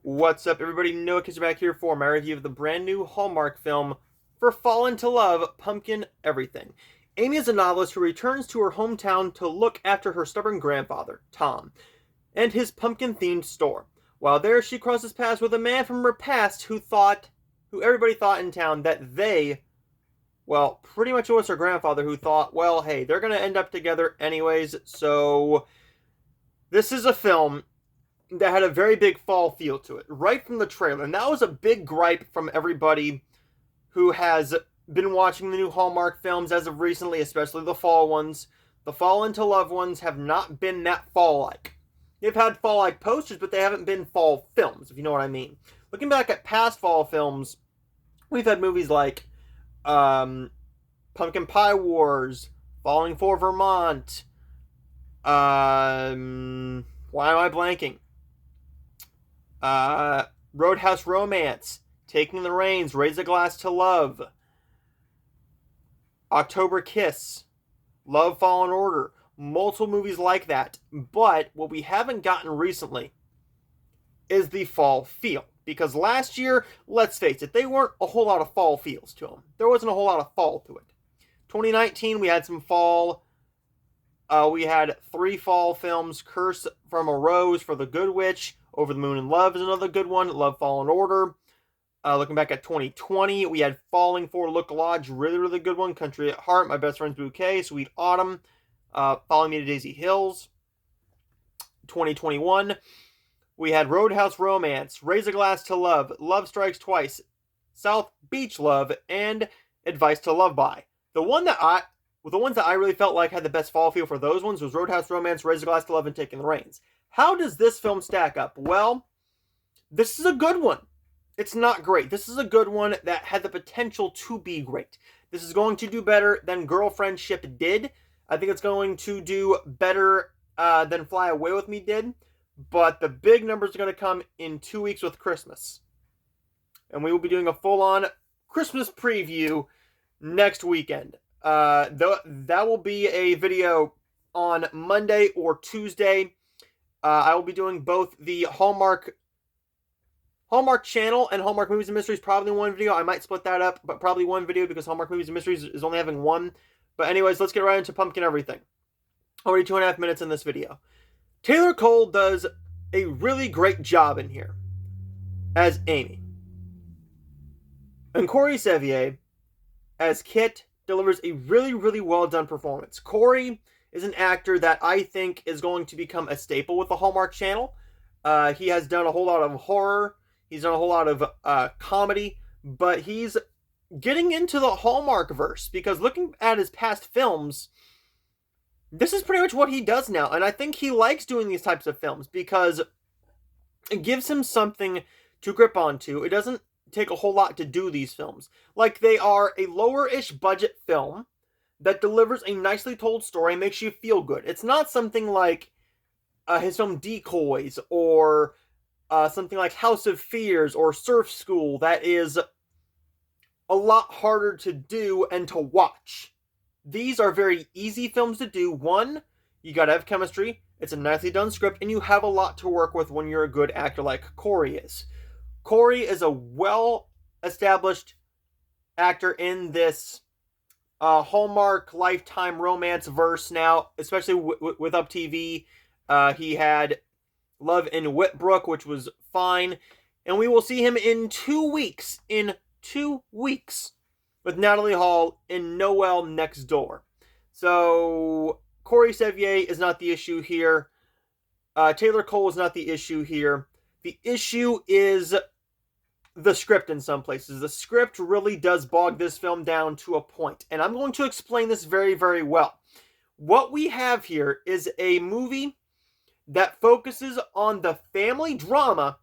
What's up, everybody? Noah Kids back here for my review of the brand new Hallmark film for Fallen to Love, Pumpkin Everything. Amy is a novelist who returns to her hometown to look after her stubborn grandfather, Tom, and his pumpkin-themed store. While there, she crosses paths with a man from her past who everybody thought in town that pretty much it was her grandfather who thought, well, hey, they're gonna end up together anyways, so this is a film that had a very big fall feel to it, right from the trailer. And that was a big gripe from everybody who has been watching the new Hallmark films as of recently, especially the fall ones. The Fall into Love ones have not been that fall-like. They've had fall-like posters, but they haven't been fall films, if you know what I mean. Looking back at past fall films, we've had movies like Pumpkin Pie Wars, Falling for Vermont, why am I blanking? Roadhouse Romance, Taking the Reins, Raise a Glass to Love, October Kiss, Love, Fallen Order, multiple movies like that. But what we haven't gotten recently is the fall feel. Because last year, let's face it, they weren't a whole lot of fall feels to them. There wasn't a whole lot of fall to it. 2019, we had some fall. We had 3 fall films: Curse from a Rose for the Good Witch, Over the Moon and Love is another good one, Love, Fallen Order. Looking back at 2020, we had Falling for Look Lodge, really good one, Country at Heart, My Best Friend's Bouquet, Sweet Autumn, Follow Me to Daisy Hills. 2021, we had Roadhouse Romance, Raise a Glass to Love, Love Strikes Twice, South Beach Love, and Advice to Love By. The ones that I really felt like had the best fall feel for those ones was Roadhouse Romance, Raise a Glass to Love, and Taking the Reins. How does this film stack up? Well, this is a good one. It's not great. This is a good one that had the potential to be great. This is going to do better than Girlfriendship did. I think it's going to do better than Fly Away With Me did. But the big numbers are going to come in 2 weeks with Christmas. And we will be doing a full-on Christmas preview next weekend. That will be a video on Monday or Tuesday. I will be doing both the Hallmark channel and Hallmark Movies and Mysteries probably in one video. I might split that up, but probably one video because Hallmark Movies and Mysteries is only having one. But anyways, let's get right into Pumpkin Everything. Already 2.5 minutes in this video. Taylor Cole does a really great job in here as Amy. And Corey Sevier as Kit delivers a really well done performance. Corey is an actor that I think is going to become a staple with the Hallmark channel. He has done a whole lot of horror. He's done a whole lot of comedy. But he's getting into the Hallmark verse. Because looking at his past films, this is pretty much what he does now. And I think he likes doing these types of films. Because it gives him something to grip onto. It doesn't take a whole lot to do these films. Like, they are a lower-ish budget film that delivers a nicely told story and makes you feel good. It's not something like his film Decoys or something like House of Fears or Surf School that is a lot harder to do and to watch. These are very easy films to do. One, you gotta have chemistry, it's a nicely done script, and you have a lot to work with when you're a good actor like Corey is. Corey is a well-established actor in this Hallmark Lifetime romance verse now, especially with Up TV. He had Love in Whitbrook, which was fine. And we will see him in 2 weeks. In 2 weeks. With Natalie Hall in Noel Next Door. So, Corey Sevier is not the issue here. Taylor Cole is not the issue here. The issue is the script in some places. The script really does bog this film down to a point. And I'm going to explain this very well. What we have here is a movie that focuses on the family drama,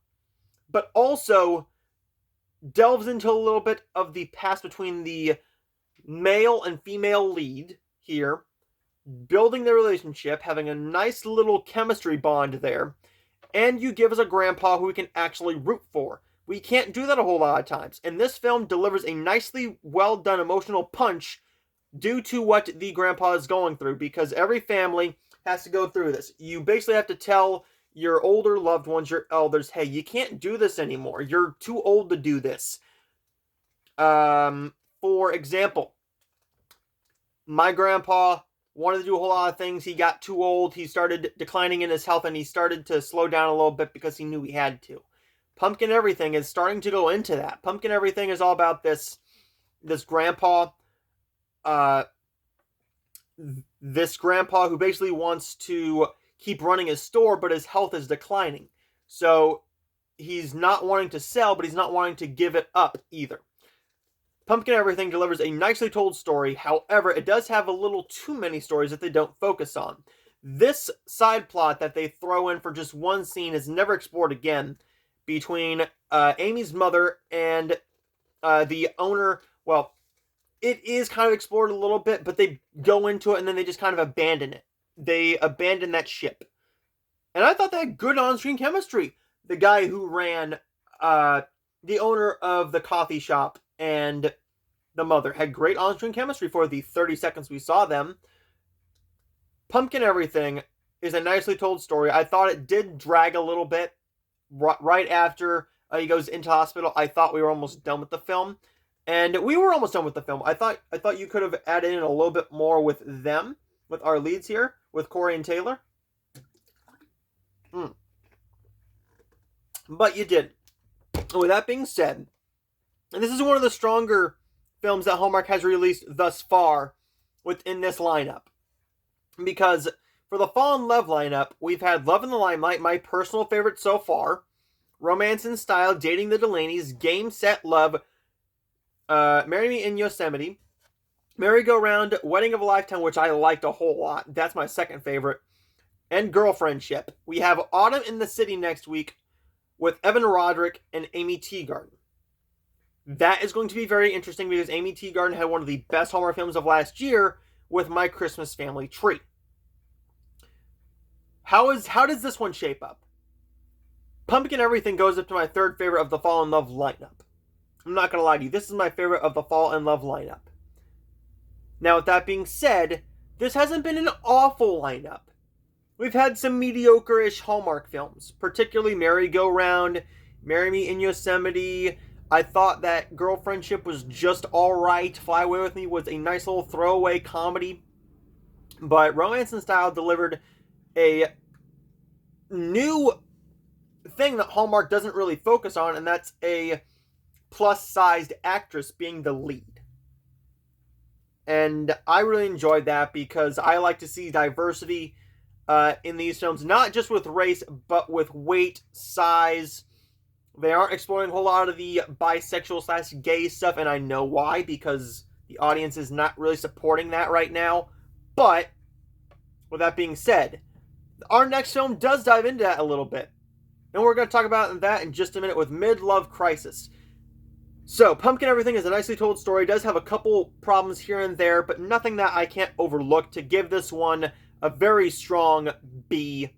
but also delves into a little bit of the past between the male and female lead here, building their relationship, having a nice little chemistry bond there, and you give us a grandpa who we can actually root for. We can't do that a whole lot of times, and this film delivers a nicely well-done emotional punch due to what the grandpa is going through, because every family has to go through this. You basically have to tell your older loved ones, your elders, hey, you can't do this anymore. You're too old to do this. For example, my grandpa wanted to do a whole lot of things. He got too old. He started declining in his health, and he started to slow down a little bit because he knew he had to. Pumpkin Everything is starting to go into that. Pumpkin Everything is all about this grandpa, who basically wants to keep running his store, but his health is declining. So he's not wanting to sell, but he's not wanting to give it up either. Pumpkin Everything delivers a nicely told story. However, it does have a little too many stories that they don't focus on. This side plot that they throw in for just one scene is never explored again between Amy's mother and the owner. Well, it is kind of explored a little bit, but they go into it and then they just kind of abandon it. They abandon that ship. And I thought they had good on-screen chemistry. The guy who ran, the owner of the coffee shop and the mother had great on-screen chemistry for the 30 seconds we saw them. Pumpkin Everything is a nicely told story. I thought it did drag a little bit. Right after he goes into hospital, I thought we were almost done with the film. And we were almost done with the film. I thought you could have added in a little bit more with them, with our leads here, with Corey and Taylor. But you didn't. With that being said, and this is one of the stronger films that Hallmark has released thus far within this lineup. Because for the Fall in Love lineup, we've had Love in the Limelight, my personal favorite so far, Romance in Style, Dating the Delaney's, Game, Set, Love, Marry Me in Yosemite, Merry-Go-Round, Wedding of a Lifetime, which I liked a whole lot. That's my second favorite. And Girlfriendship. We have Autumn in the City next week with Evan Roderick and Amy Teagarden. That is going to be very interesting because Amy Teagarden had one of the best Hallmark films of last year with My Christmas Family Tree. How does this one shape up? Pumpkin Everything goes up to my third favorite of the Fall in Love lineup. I'm not going to lie to you. This is my favorite of the Fall in Love lineup. Now, with that being said, this hasn't been an awful lineup. We've had some mediocre-ish Hallmark films, particularly Merry-Go-Round, Marry Me in Yosemite. I thought that Girlfriendship was just alright. Fly Away With Me was a nice little throwaway comedy. But Romance in Style delivered a new thing that Hallmark doesn't really focus on, and that's a plus-sized actress being the lead. And I really enjoyed that because I like to see diversity in these films, not just with race, but with weight, size. They aren't exploring a whole lot of the bisexual / gay stuff, and I know why, because the audience is not really supporting that right now. But, with that being said, our next film does dive into that a little bit. And we're going to talk about that in just a minute with Midlove Crisis. So, Pumpkin Everything is a nicely told story. It does have a couple problems here and there, but nothing that I can't overlook to give this one a very strong B+.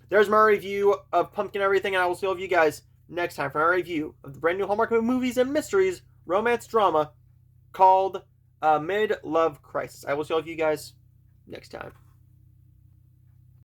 There's my review of Pumpkin Everything, and I will see all of you guys next time for my review of the brand new Hallmark movies and mysteries romance drama called Midlove Crisis. I will see all of you guys next time.